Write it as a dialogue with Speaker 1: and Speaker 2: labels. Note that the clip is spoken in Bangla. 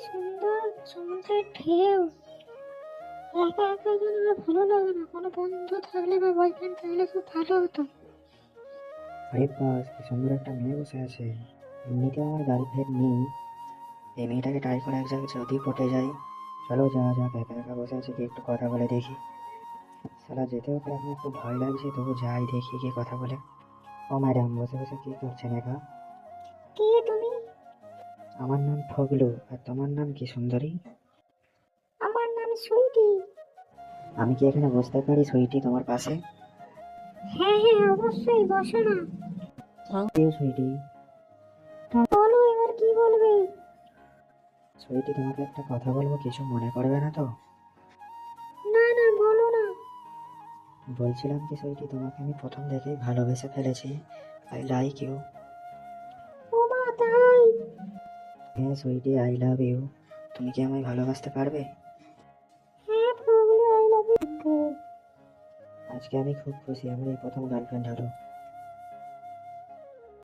Speaker 1: সুন্দর সমুদ্রের ঢেউ। একা একা যেন আর ভালো লাগে না, কোনো বন্ধু থাকলে বা বয়ফ্রেন্ড থাকলে খুব ভালো হতো।
Speaker 2: আরে বাস, কি সুন্দর একটা মেয়ে বসে আছে। এমনিতে আমার গার্লফ্রেন্ড নেই, এই মেয়েটাকে ট্রাই করে এক জায়গায় যদি পটে যাই। চলো যাওয়া যাক, একা একা বসে আছে কি একটু কথা বলে দেখি। সালা যেতেও তো এখন একটু ভয় লাগছে, তবু যাই দেখি কি কথা বলে। ও ম্যাডাম, বসে বসে কি করছেন একা?
Speaker 1: কে তুমি?
Speaker 2: আমার নাম ফগলু, আর তোমার নাম কি সুন্দরী?
Speaker 1: আমার নাম সুইটি।
Speaker 2: আমি কি এখানে বসতে পারি সুইটি তোমার পাশে?
Speaker 1: হ্যাঁ হ্যাঁ, অবশ্যই, বসো না।
Speaker 2: Thank you sweetie.
Speaker 1: বলো এবার কি বলবে?
Speaker 2: সুইটি, তোমাকে একটা কথা বলবো, কিছু মনে করবে না তো?
Speaker 1: না না, বলো না।
Speaker 2: বলছিলাম কি সুইটি, তোমাকে আমি প্রথম দেখেই ভালোবেসে ফেলেছি। I like you.
Speaker 1: ও মা, তাই?
Speaker 2: হ্যাঁ সুইটি, আই লাভ ইউ। তুমি কি আমায় ভালোবাসতে পারবে?
Speaker 1: হ্যাঁ প্রবলেম, আই লাভ ইউ।
Speaker 2: আজকে আমি খুব খুশি, আমার এই প্রথম গার্লফ্রেন্ড হলো।